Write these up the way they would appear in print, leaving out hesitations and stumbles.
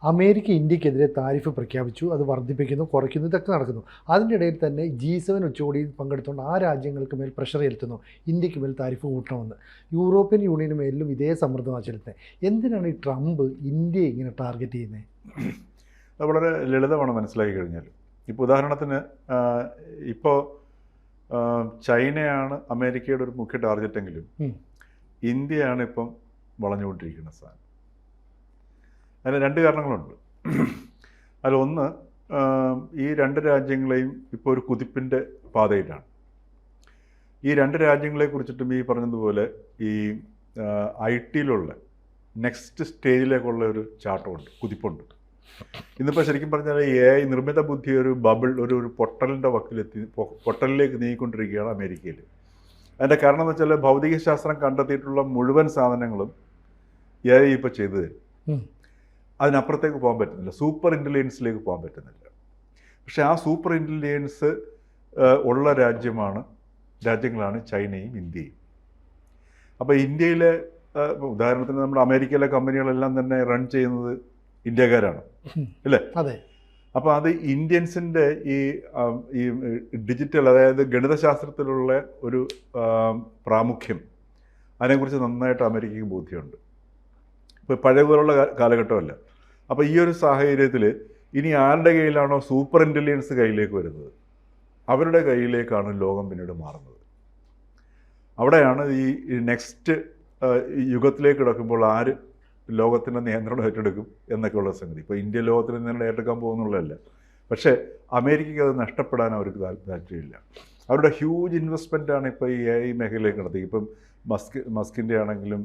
America ഇന്ത്യക്കെതിരെ tariff പ്രഖ്യാപിച്ചു, അത് വർദ്ധിപ്പിക്കുന്നു, കുറയ്ക്കുന്നു, ഇതൊക്കെ നടക്കുന്നു. അതിൻ്റെ ഇടയിൽ തന്നെ G7 ഉച്ചകോടിയിൽ പങ്കെടുത്തുകൊണ്ട് ആ രാജ്യങ്ങൾക്ക് മേൽ പ്രഷർ ചെലുത്തുന്നു, ഇന്ത്യക്ക് മേൽ താരിഫ് കൂട്ടണമെന്ന്. യൂറോപ്യൻ യൂണിയന് മേലിലും ഇതേ സമ്മർദ്ദമാണ് ചെലുത്തുന്നത്. എന്തിനാണ് ഈ ട്രംപ് ഇന്ത്യയെ ഇങ്ങനെ ടാർഗറ്റ് ചെയ്യുന്നത്? അത് വളരെ ലളിതമാണ് മനസ്സിലാക്കി കഴിഞ്ഞാൽ. ഇപ്പോൾ ഉദാഹരണത്തിന് ഇപ്പോൾ ചൈനയാണ് അമേരിക്കയുടെ ഒരു മുഖ്യ ടാർഗറ്റെങ്കിലും ഇന്ത്യയാണ് ഇപ്പം വളഞ്ഞുകൊണ്ടിരിക്കുന്ന സാധനം. അതിന് രണ്ട് കാരണങ്ങളുണ്ട്. അതിലൊന്ന്, ഈ രണ്ട് രാജ്യങ്ങളെയും ഇപ്പോൾ ഒരു കുതിപ്പിൻ്റെ പാതയിലാണ്. ഈ രണ്ട് രാജ്യങ്ങളെ കുറിച്ചിട്ടും ഈ പറഞ്ഞതുപോലെ ഈ IT-യിലുള്ള നെക്സ്റ്റ് സ്റ്റേജിലേക്കുള്ള ഒരു ചാട്ടമുണ്ട്, കുതിപ്പുണ്ട്. ഇന്നിപ്പോൾ ശരിക്കും പറഞ്ഞാൽ AI നിർമ്മിത ബുദ്ധി ഒരു ബബിൾ, ഒരു പൊട്ടലിൻ്റെ പൊട്ടലിലേക്ക് നീങ്ങിക്കൊണ്ടിരിക്കുകയാണ് അമേരിക്കയിൽ. അതിൻ്റെ കാരണം എന്ന് വെച്ചാൽ ഭൗതികശാസ്ത്രം കണ്ടെത്തിയിട്ടുള്ള മുഴുവൻ സാധനങ്ങളും AI ഇപ്പോൾ ചെയ്തു തരും. അതിനപ്പുറത്തേക്ക് പോകാൻ പറ്റുന്നില്ല, സൂപ്പർ ഇൻ്റലിജൻസിലേക്ക് പോകാൻ പറ്റുന്നില്ല. പക്ഷേ ആ സൂപ്പർ ഇൻ്റലിജൻസ് ഉള്ള രാജ്യങ്ങളാണ് ചൈനയും ഇന്ത്യയും. അപ്പോൾ ഇന്ത്യയിലെ ഉദാഹരണത്തിന് നമ്മുടെ അമേരിക്കയിലെ കമ്പനികളെല്ലാം തന്നെ റൺ ചെയ്യുന്നത് ഇന്ത്യക്കാരാണ്, അല്ലേ? അതെ. അപ്പോൾ അത് ഇന്ത്യൻസിൻ്റെ ഈ ഡിജിറ്റൽ, അതായത് ഗണിതശാസ്ത്രത്തിലുള്ള ഒരു പ്രാമുഖ്യം, അതിനെക്കുറിച്ച് നന്നായിട്ട് അമേരിക്കയ്ക്ക് ബോധ്യമുണ്ട്. ഇപ്പോൾ പഴയ പോലുള്ള കാലഘട്ടമല്ല. അപ്പോൾ ഈ ഒരു സാഹചര്യത്തിൽ ഇനി ആരുടെ കയ്യിലാണോ സൂപ്പർ ഇൻ്റലിജൻസ് കയ്യിലേക്ക് വരുന്നത്, അവരുടെ കയ്യിലേക്കാണ് ലോകം പിന്നീട് മാറുന്നത്. അവിടെയാണ് ഈ നെക്സ്റ്റ് യുഗത്തിലേക്ക് കിടക്കുമ്പോൾ ആര് ലോകത്തിൻ്റെ നിയന്ത്രണം ഏറ്റെടുക്കും എന്നൊക്കെയുള്ള സംഗതി. ഇപ്പോൾ ഇന്ത്യ ലോകത്തിന് നിയന്ത്രണം ഏറ്റെടുക്കാൻ പോകുന്നുള്ളതല്ല, പക്ഷേ അമേരിക്കയ്ക്ക് അത് നഷ്ടപ്പെടാൻ അവർക്ക് താല്പര്യമില്ല. അവരുടെ ഹ്യൂജ് ഇൻവെസ്റ്റ്മെൻറ്റാണ് ഇപ്പോൾ ഈ AI മേഖലയിലേക്ക് നടത്തി. ഇപ്പം മസ്കിൻ്റെ ആണെങ്കിലും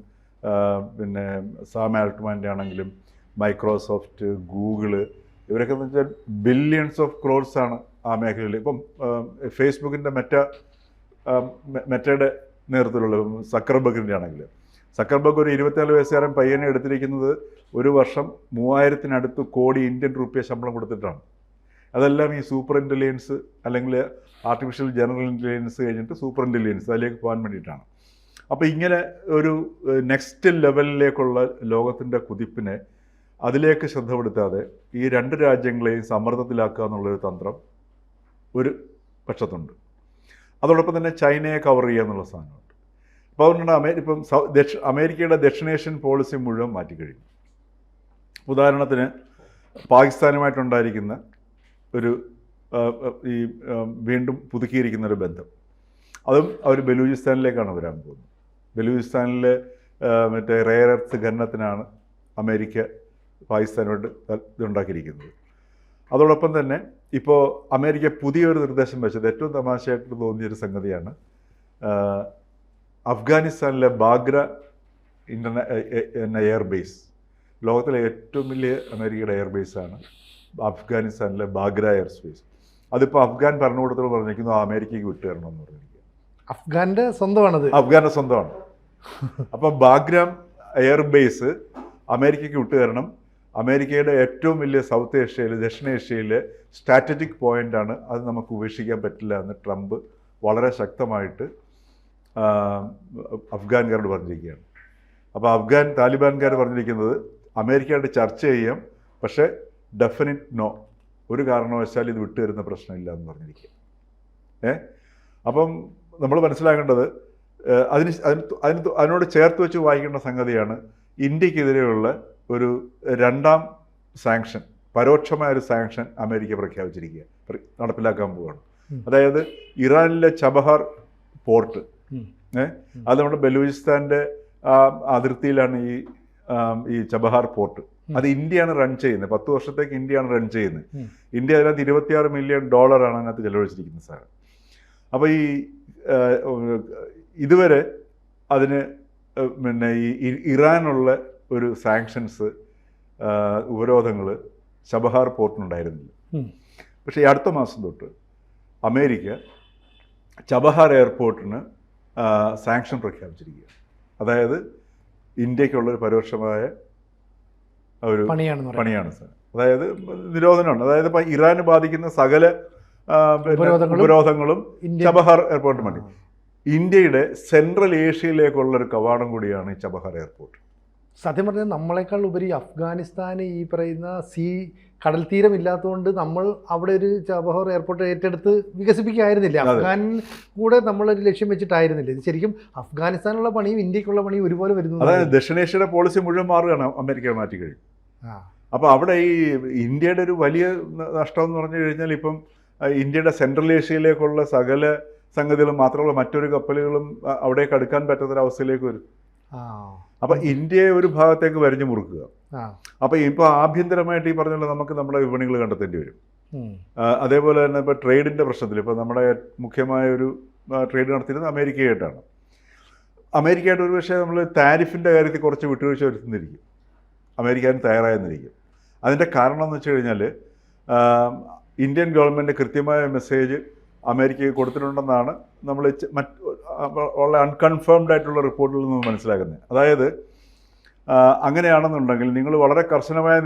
പിന്നെ സാം ആൾട്ട്മാൻ്റെ ആണെങ്കിലും മൈക്രോസോഫ്റ്റ്, ഗൂഗിള്, ഇവരൊക്കെ എന്ന് വെച്ചാൽ ബില്യൺസ് ഓഫ് ക്രോർസാണ് ആ മേഖലയിൽ. ഇപ്പം ഫേസ്ബുക്കിൻ്റെ മെറ്റയുടെ നേതൃത്വത്തിലുള്ള സക്കർബർഗിൻ്റെ ആണെങ്കിൽ, സക്കർബർഗ് ഒരു 24 വയസ്സുകാരൻ പയ്യനെ എടുത്തിരിക്കുന്നത് ഒരു വർഷം 3000 കോടി ഇന്ത്യൻ റുപ്യ ശമ്പളം കൊടുത്തിട്ടാണ്. അതെല്ലാം ഈ സൂപ്പർ ഇൻ്റലിജൻസ് അല്ലെങ്കിൽ ആർട്ടിഫിഷ്യൽ ജനറൽ ഇൻ്റലിജൻസ് കഴിഞ്ഞിട്ട് സൂപ്പർ ഇൻ്റലിജൻസ് അതിലേക്ക് പോകാൻ വേണ്ടിയിട്ടാണ്. അപ്പോൾ ഇങ്ങനെ ഒരു നെക്സ്റ്റ് ലെവലിലേക്കുള്ള ലോകത്തിൻ്റെ കുതിപ്പിനെ അതിലേക്ക് ശ്രദ്ധപ്പെടുത്താതെ ഈ രണ്ട് രാജ്യങ്ങളെയും സമ്മർദ്ദത്തിലാക്കുക എന്നുള്ളൊരു തന്ത്രം ഒരു പക്ഷത്തുണ്ട്. അതോടൊപ്പം തന്നെ ചൈനയെ കവർ ചെയ്യുക എന്നുള്ള സാധനമുണ്ട്. അപ്പോൾ അതുകൊണ്ടാണ് അമേരിക്കയുടെ ദക്ഷിണേഷ്യൻ പോളിസി മുഴുവൻ മാറ്റിക്കഴിഞ്ഞു. ഉദാഹരണത്തിന് പാകിസ്ഥാനുമായിട്ടുണ്ടായിരിക്കുന്ന ഒരു വീണ്ടും പുതുക്കിയിരിക്കുന്ന ഒരു ബന്ധം, അതും അവർ ബലൂചിസ്ഥാനിലേക്കാണ് വരാൻ പോകുന്നത്. ബലൂചിസ്ഥാനിലെ മറ്റേ റെയർ എർത്ത് ഖനനത്തിനാണ് അമേരിക്ക പാകിസ്ഥാനുമായിട്ട് ഇതുണ്ടാക്കിയിരിക്കുന്നത്. അതോടൊപ്പം തന്നെ ഇപ്പോൾ അമേരിക്ക പുതിയൊരു നിർദ്ദേശം വെച്ചത് ഏറ്റവും തമാശയായിട്ട് തോന്നിയൊരു സംഗതിയാണ്. അഫ്ഗാനിസ്ഥാനിലെ ബാഗ്ര എയർബേസ്, ലോകത്തിലെ ഏറ്റവും വലിയ അമേരിക്കയുടെ എയർബേസാണ് അഫ്ഗാനിസ്ഥാനിലെ ബാഗ്ര എയർ സ്പേസ്. അതിപ്പോൾ അഫ്ഗാൻ ഭരണകൂടത്തോട് പറഞ്ഞിരിക്കുന്നു അമേരിക്കയ്ക്ക് വിട്ടുതരണമെന്ന് പറഞ്ഞിരിക്കുക. അഫ്ഗാൻ്റെ സ്വന്തമാണത്, അഫ്ഗാൻ്റെ സ്വന്തമാണ്. അപ്പോൾ ബാഗ്രാം എയർബേസ് അമേരിക്കയ്ക്ക് വിട്ടുതരണം. അമേരിക്കയുടെ ഏറ്റവും വലിയ സൗത്ത് ഏഷ്യയിൽ, ദക്ഷിണേഷ്യയിലെ സ്ട്രാറ്റജിക് പോയിൻ്റാണ്, അത് നമുക്ക് ഉപേക്ഷിക്കാൻ പറ്റില്ല എന്ന് ട്രംപ് വളരെ ശക്തമായിട്ട് അഫ്ഗാൻകാരോട് പറഞ്ഞിരിക്കുകയാണ്. അപ്പോൾ താലിബാൻകാർ പറഞ്ഞിരിക്കുന്നത് അമേരിക്കയായിട്ട് ചർച്ച ചെയ്യാം, പക്ഷേ ഡെഫിനിറ്റ് നോ, ഒരു കാരണവശാലും ഇത് വിട്ടുതരുന്ന പ്രശ്നമില്ല എന്ന് പറഞ്ഞിരിക്കുക. അപ്പം നമ്മൾ മനസ്സിലാക്കേണ്ടത് അതിനോട് ചേർത്ത് വെച്ച് വായിക്കേണ്ട സംഗതിയാണ് ഇന്ത്യക്കെതിരെയുള്ള ഒരു രണ്ടാം സാങ്ഷൻ, പരോക്ഷമായൊരു സാങ്ഷൻ അമേരിക്ക പ്രഖ്യാപിച്ചിരിക്കുക, നടപ്പിലാക്കാൻ പോവുകയാണ്. അതായത് ഇറാനിലെ ചബഹാർ പോർട്ട്, അത് നമ്മുടെ ബലൂചിസ്ഥാൻ്റെ അതിർത്തിയിലാണ് ഈ ചബഹാർ പോർട്ട്. അത് ഇന്ത്യയാണ് റൺ ചെയ്യുന്നത്, 10 വർഷത്തേക്ക് ഇന്ത്യയാണ് റൺ ചെയ്യുന്നത്. ഇന്ത്യ അതിനകത്ത് $26 മില്യൺ അതിനകത്ത് ചെലവഴിച്ചിരിക്കുന്ന സാധനം. അപ്പോൾ ഇതുവരെ അതിന് പിന്നെ ഈ ഇറാനുള്ള ഒരു സാങ്ഷൻസ്, ഉപരോധങ്ങൾ ചബഹാർ പോർട്ടിനുണ്ടായിരുന്നില്ല. പക്ഷേ ഈ അടുത്ത മാസം തൊട്ട് അമേരിക്ക ചബഹാർ എയർപോർട്ടിന് സാങ്ഷൻ പ്രഖ്യാപിച്ചിരിക്കുക. അതായത് ഇന്ത്യക്കുള്ളൊരു പരോക്ഷമായ ഒരു പണിയാണ് സാർ. അതായത് നിരോധനമാണ്. അതായത് ഇപ്പം ഇറാന് ബാധിക്കുന്ന സകല ഉപരോധങ്ങളും ചബഹാർ എയർപോർട്ടിന് വേണ്ടി. ഇന്ത്യയുടെ സെൻട്രൽ ഏഷ്യയിലേക്കുള്ളൊരു കവാടം കൂടിയാണ് ഈ ചബഹാർ എയർപോർട്ട്. സത്യം പറഞ്ഞാൽ നമ്മളെക്കാൾ ഉപരി അഫ്ഗാനിസ്ഥാന് ഈ പറയുന്ന കടൽ തീരമില്ലാത്തതുകൊണ്ട് നമ്മൾ അവിടെ ഒരു ചബഹാർ എയർപോർട്ട് ഏറ്റെടുത്ത് വികസിപ്പിക്കുകയായിരുന്നില്ല. അഫ്ഗാൻ കൂടെ നമ്മളൊരു ലക്ഷ്യം വെച്ചിട്ടായിരുന്നില്ല. ഇത് ശരിക്കും അഫ്ഗാനിസ്ഥാനുള്ള പണിയും ഇന്ത്യക്കുള്ള പണിയും ഒരുപോലെ വരുന്നു. അതായത് ദക്ഷിണേഷ്യയുടെ പോളിസി മുഴുവൻ മാറുകയാണ് അമേരിക്ക മാറ്റി കഴിഞ്ഞു. അപ്പോൾ അവിടെ ഈ ഇന്ത്യയുടെ ഒരു വലിയ നഷ്ടം എന്ന് പറഞ്ഞു കഴിഞ്ഞാൽ ഇപ്പം ഇന്ത്യയുടെ സെൻട്രൽ ഏഷ്യയിലേക്കുള്ള സകല സംഗതികളും മാത്രമല്ല മറ്റൊരു കപ്പലുകളും അവിടേക്ക് അടുക്കാൻ പറ്റാത്തൊരവസ്ഥയിലേക്ക് വരും. അപ്പം ഇന്ത്യയെ ഒരു ഭാഗത്തേക്ക് വരിഞ്ഞു മുറുക്കുക. അപ്പോൾ ഇപ്പോൾ ആഭ്യന്തരമായിട്ട് ഈ പറഞ്ഞ നമുക്ക് നമ്മുടെ വിപണികൾ കണ്ടെത്തേണ്ടി വരും. അതേപോലെ തന്നെ ഇപ്പോൾ ട്രേഡിൻ്റെ പ്രശ്നത്തിൽ ഇപ്പോൾ നമ്മുടെ മുഖ്യമായ ഒരു ട്രേഡ് നടത്തിയിരുന്നത് അമേരിക്കയായിട്ടാണ്. അമേരിക്കയായിട്ട് ഒരു പക്ഷേ നമ്മൾ താരിഫിൻ്റെ കാര്യത്തിൽ കുറച്ച് വിട്ടുവീഴ്ച വരുത്തുന്നിരിക്കും, അമേരിക്കൻ തയ്യാറായെന്നിരിക്കും. അതിൻ്റെ കാരണം എന്ന് വെച്ച് കഴിഞ്ഞാൽ ഇന്ത്യൻ ഗവൺമെൻറ് കൃത്യമായ മെസ്സേജ് അമേരിക്കയ്ക്ക് കൊടുത്തിട്ടുണ്ടെന്നാണ് നമ്മൾ വളരെ അൺകൺഫേംഡ് ആയിട്ടുള്ള റിപ്പോർട്ടിൽ നിന്ന് മനസ്സിലാക്കുന്നത്. അതായത് അങ്ങനെയാണെന്നുണ്ടെങ്കിൽ നിങ്ങൾ വളരെ കർശനമായ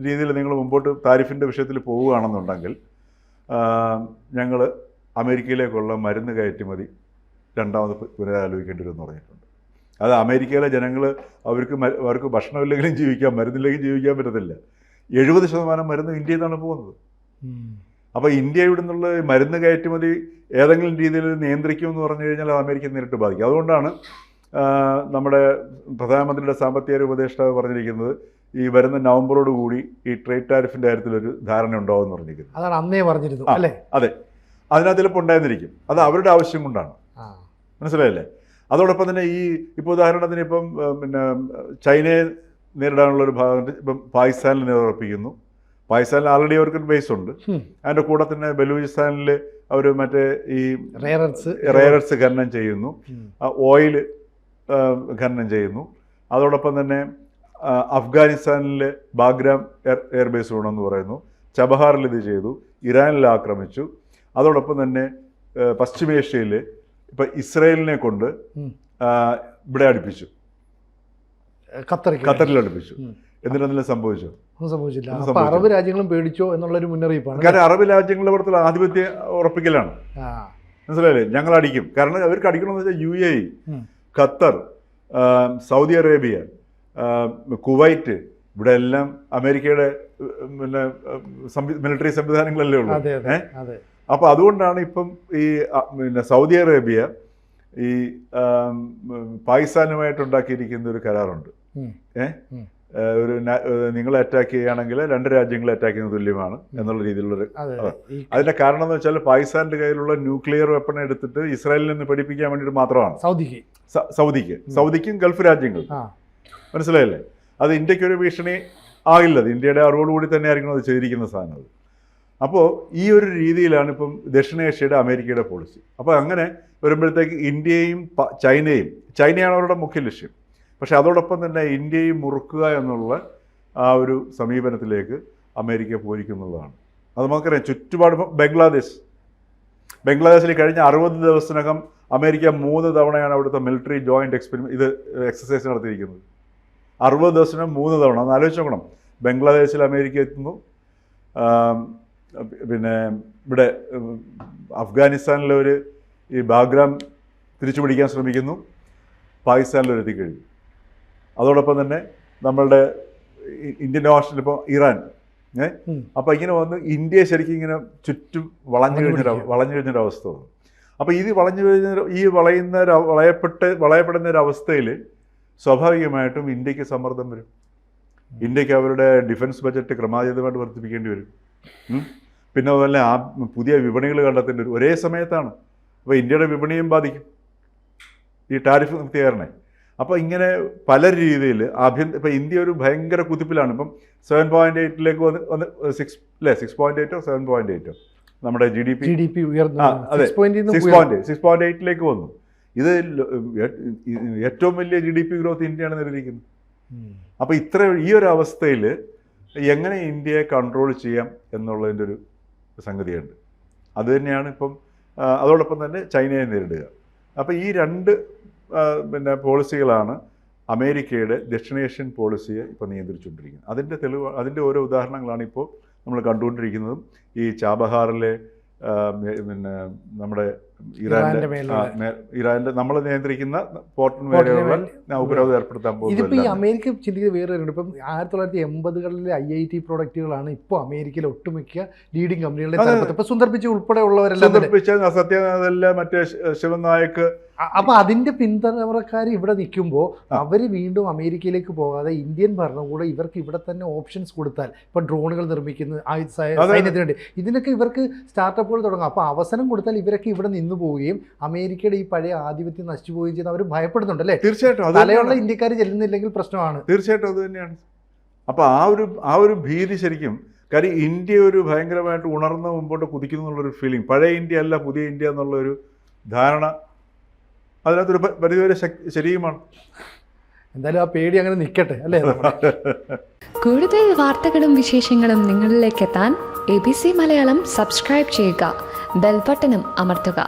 രീതിയിൽ നിങ്ങൾ മുമ്പോട്ട് താരിഫിൻ്റെ വിഷയത്തിൽ പോവുകയാണെന്നുണ്ടെങ്കിൽ ഞങ്ങൾ അമേരിക്കയിലേക്കുള്ള മരുന്ന് കയറ്റുമതി രണ്ടാമത് പുനരാലോചിക്കേണ്ടി വരുമെന്ന് പറഞ്ഞിട്ടുണ്ട്. അത് അമേരിക്കയിലെ ജനങ്ങൾ അവർക്ക് ഭക്ഷണമില്ലെങ്കിലും ജീവിക്കാം, മരുന്നില്ലെങ്കിലും ജീവിക്കാൻ പറ്റത്തില്ല. 70% മരുന്ന് ഇന്ത്യയിൽ നിന്നാണ് പോകുന്നത്. അപ്പോൾ ഇന്ത്യ ഇവിടെ നിന്നുള്ള മരുന്ന് കയറ്റുമതി ഏതെങ്കിലും രീതിയിൽ നിയന്ത്രിക്കുമെന്ന് പറഞ്ഞു കഴിഞ്ഞാൽ അത് അമേരിക്ക നേരിട്ട് ബാധിക്കും. അതുകൊണ്ടാണ് നമ്മുടെ പ്രധാനമന്ത്രിയുടെ സാമ്പത്തിക ഉപദേഷ്ടാവ് പറഞ്ഞിരിക്കുന്നത് ഈ വരുന്ന നവംബറോട് കൂടി ഈ ട്രേഡ് ടാരിഫിൻ്റെ കാര്യത്തിലൊരു ധാരണ ഉണ്ടാവുമെന്ന് പറഞ്ഞിരിക്കുന്നത്. അതാണ് അന്നേ പറഞ്ഞിരുന്നു അല്ലേ? അതെ, അതിനകത്ത് ചിലപ്പോൾ ഉണ്ടായിരുന്നിരിക്കും. അത് അവരുടെ ആവശ്യം കൊണ്ടാണ്, മനസ്സിലായില്ലേ? അതോടൊപ്പം തന്നെ ഇപ്പോൾ ഉദാഹരണത്തിന് ഇപ്പം പിന്നെ ചൈനയെ നേരിടാനുള്ളൊരു ഭാഗം ഇപ്പം പാകിസ്ഥാനിൽ നിലയുറപ്പിക്കുന്നു. പാകിസ്ഥാനിൽ ആൾറെഡി അവർക്ക് ബേസ് ഉണ്ട്. അതിൻ്റെ കൂടെ തന്നെ ബലൂചിസ്ഥാനിൽ അവർ മറ്റേ ഈ റെയർസ് ഖനനം ചെയ്യുന്നു, ഓയിൽ ഖനനം ചെയ്യുന്നു. അതോടൊപ്പം തന്നെ അഫ്ഗാനിസ്ഥാനിൽ ബാഗ്രാം എയർബേസ് വേണമെന്ന് പറയുന്നു. ചബഹാറിൽ ഇത് ചെയ്തു, ഇറാനിൽ ആക്രമിച്ചു. അതോടൊപ്പം തന്നെ പശ്ചിമേഷ്യയിൽ ഇപ്പം ഇസ്രയേലിനെ കൊണ്ട് ഇവിടെ അടുപ്പിച്ചു, ഖത്തറിൽ അടുപ്പിച്ചു. എന്തിനെന്തെങ്കിലും സംഭവിച്ചോ? ഒന്നും സംഭവിച്ചില്ല. അപ്പോൾ അറബ് രാജ്യങ്ങളും പേടിച്ചോ എന്നുള്ളൊരു മുന്നറിയിപ്പാണ്. കാരണം അറബ് രാജ്യങ്ങളുടെ പുറത്തുള്ള ആധിപത്യം ഉറപ്പിക്കലാണ്, മനസ്സിലായില്ലേ? ഞങ്ങൾ അടിക്കും. കാരണം അവർക്ക് അടിക്കണമെന്ന് വെച്ചാൽ UAE, Qatar, Saudi Arabia, Kuwait, ഇവിടെ എല്ലാം അമേരിക്കയുടെ പിന്നെ മിലിറ്ററി സംവിധാനങ്ങളല്ലേ ഉള്ളൂ. അപ്പോൾ അതുകൊണ്ടാണ് ഇപ്പം ഈ പിന്നെ സൗദി അറേബ്യ ഈ പാകിസ്ഥാനുമായിട്ടുണ്ടാക്കിയിരിക്കുന്ന ഒരു കരാറുണ്ട്. നിങ്ങളെ അറ്റാക്ക് ചെയ്യുകയാണെങ്കിൽ 2 രാജ്യങ്ങളെ അറ്റാക്ക് ചെയ്യുന്നത് തുല്യമാണ് എന്നുള്ള രീതിയിലുള്ളൊരു. അതിന്റെ കാരണം എന്ന് വെച്ചാൽ പാകിസ്ഥാന്റെ കയ്യിലുള്ള ന്യൂക്ലിയർ വെപ്പൺ എടുത്തിട്ട് ഇസ്രായേലിൽ നിന്ന് പഠിപ്പിക്കാൻ വേണ്ടിയിട്ട് മാത്രമാണ്. സൗദിക്കും ഗൾഫ് രാജ്യങ്ങൾ, മനസ്സിലായില്ലേ? അത് ഇന്ത്യക്കൊരു ഭീഷണി ആകില്ല. അത് ഇന്ത്യയുടെ അറിവോടുകൂടി തന്നെ ആയിരിക്കണം അത് ചെയ്തിരിക്കുന്ന സാധനം. അത് അപ്പോൾ ഈ ഒരു രീതിയിലാണ് ഇപ്പം ദക്ഷിണേഷ്യയുടെ അമേരിക്കയുടെ പോളിസി. അപ്പോൾ അങ്ങനെ വരുമ്പോഴത്തേക്ക് ഇന്ത്യയും ചൈനയാണ് അവരുടെ മുഖ്യ ലക്ഷ്യം. പക്ഷേ അതോടൊപ്പം തന്നെ ഇന്ത്യയും മുറുക്കുക എന്നുള്ള ആ ഒരു സമീപനത്തിലേക്ക് അമേരിക്ക പോയിരിക്കുന്നുള്ളതാണ്. അത് നമുക്കറിയാം. ചുറ്റുപാട് ബംഗ്ലാദേശിൽ കഴിഞ്ഞ 60 ദിവസത്തിനകം അമേരിക്ക 3 തവണയാണ് അവിടുത്തെ മിലിറ്ററി ജോയിൻറ്റ് എക്സസൈസ് നടത്തിയിരിക്കുന്നത്. 60 ദിവസത്തിനും 3 തവണ. ഒന്ന് ആലോചിച്ച് നോക്കണം. ബംഗ്ലാദേശിൽ അമേരിക്ക എത്തുന്നു, പിന്നെ ഇവിടെ അഫ്ഗാനിസ്ഥാനിലൊരു ഈ ബാഗ്രാം തിരിച്ചു പിടിക്കാൻ ശ്രമിക്കുന്നു, പാകിസ്ഥാനിലൊരു എത്തിക്കഴിഞ്ഞു. അതോടൊപ്പം തന്നെ നമ്മളുടെ ഇന്ത്യൻ ഓഷൻ ഇപ്പോൾ ഇറാൻ. അപ്പോൾ ഇങ്ങനെ വന്ന് ഇന്ത്യയെ ശരിക്കും ഇങ്ങനെ ചുറ്റും വളഞ്ഞു കഴിഞ്ഞൊരവസ്ഥ വന്നു. അപ്പോൾ ഇത് വളയപ്പെടുന്ന ഒരവസ്ഥയിൽ സ്വാഭാവികമായിട്ടും ഇന്ത്യക്ക് സമ്മർദ്ദം വരും. ഇന്ത്യക്ക് അവരുടെ ഡിഫൻസ് ബജറ്റ് ക്രമാതീതമായിട്ട് വർദ്ധിപ്പിക്കേണ്ടി വരും. പിന്നെ അതുപോലെ പുതിയ വിപണികൾ കണ്ടെത്തേണ്ടി വരും. ഒരേ സമയത്താണ്. അപ്പോൾ ഇന്ത്യയുടെ വിപണിയും ബാധിക്കും ഈ ടാരിഫ് നിർത്തിയാരണേ. അപ്പോൾ ഇങ്ങനെ പല രീതിയിൽ ഇപ്പം ഇന്ത്യ ഒരു ഭയങ്കര കുതിപ്പിലാണ്. ഇപ്പം 7.8 വന്ന് 6.8 7.8 നമ്മുടെ GDP ഉയർന്നു. അതെ, 6.8 വന്നു. ഇത് ഏറ്റവും വലിയ GDP ഗ്രോത്ത് ഇന്ത്യയാണ് നേടിയിരിക്കുന്നത്. അപ്പോൾ ഈ ഒരു അവസ്ഥയിൽ എങ്ങനെ ഇന്ത്യയെ കൺട്രോൾ ചെയ്യാം എന്നുള്ളതിൻ്റെ ഒരു സംഗതിയുണ്ട്. അതുതന്നെയാണ് ഇപ്പം. അതോടൊപ്പം തന്നെ ചൈനയെ നേരിടുക. അപ്പോൾ ഈ 2 പിന്നെ പോളിസികളാണ് അമേരിക്കയുടെ ദക്ഷിണേഷ്യൻ പോളിസിയെ ഇപ്പോൾ നിയന്ത്രിച്ചുകൊണ്ടിരിക്കുന്നത്. അതിൻ്റെ ഓരോ ഉദാഹരണങ്ങളാണ് ഇപ്പോൾ നമ്മൾ കണ്ടുകൊണ്ടിരിക്കുന്നതും. ഈ ചാബഹാറിലെ പിന്നെ നമ്മുടെ ഇറാന്റെ നമ്മൾ നിയന്ത്രിക്കുന്ന പോർട്ടിന് മേലെയുള്ള ഉപരോധം ഏർപ്പെടുത്താൻ ഇതിപ്പോൾ ഈ പോകുന്നത്. അമേരിക്ക ചിന്തിക്കുന്നത് വേറെ ഉണ്ട്. ഇപ്പം 1980-കളിലെ IIT പ്രോഡക്റ്റുകളാണ് ഇപ്പോൾ അമേരിക്കയിലെ ഒട്ടുമിക്ക ലീഡിംഗ് കമ്പനികളുടെ തലപ്പത്ത്. ഇപ്പൊ സുന്ദർ പിച്ചൈ ഉൾപ്പെടെ ഉള്ളവരെല്ലാം സത്യനല്ല, മറ്റേ ശിവൻ നായക്ക്. അപ്പൊ അതിന്റെ പിന്തുണക്കാർ ഇവിടെ നിൽക്കുമ്പോൾ അവർ വീണ്ടും അമേരിക്കയിലേക്ക് പോകാതെ ഇന്ത്യൻ ഭരണകൂടം ഇവർക്ക് ഇവിടെ തന്നെ ഓപ്ഷൻസ് കൊടുത്താൽ, ഇപ്പൊ ഡ്രോണുകൾ നിർമ്മിക്കുന്ന സൈന്യത്തിന് വേണ്ടി ഇതിനൊക്കെ ഇവർക്ക് സ്റ്റാർട്ടപ്പുകൾ തുടങ്ങാം. അപ്പൊ അവസരം കൊടുത്താൽ ഇവരൊക്കെ ഇവിടെ നിന്ന് പോവുകയും അമേരിക്കയുടെ ഈ പഴയ ആധിപത്യം നശിച്ചു പോവുകയും ചെയ്യുന്ന അവർ ഭയപ്പെടുന്നുണ്ട് അല്ലേ? തീർച്ചയായിട്ടും തലയുള്ള ഇന്ത്യക്കാർ ചെല്ലുന്നില്ലെങ്കിൽ പ്രശ്നമാണ്. തീർച്ചയായിട്ടും അത് തന്നെയാണ്. അപ്പൊ ആ ഒരു ഭീതി ശരിക്കും, കാര്യം ഇന്ത്യ ഒരു ഭയങ്കരമായിട്ട് ഉണർന്ന് മുമ്പോട്ട് കുതിക്കുന്നു എന്നുള്ളൊരു ഫീലിംഗ്, പഴയ ഇന്ത്യ അല്ല പുതിയ ഇന്ത്യ എന്നുള്ളൊരു ധാരണ അതിനകത്തൊരു പരിധിവരെ ശരിയുമാണ്. എന്തായാലും ആ പേടി അങ്ങനെ നിൽക്കട്ടെ അല്ലേ? കൂടുതൽ വാർത്തകളും വിശേഷങ്ങളും നിങ്ങളിലേക്ക് എത്താൻ ABC മലയാളം സബ്സ്ക്രൈബ് ചെയ്യുക, ബെൽ ബട്ടണും അമർത്തുക.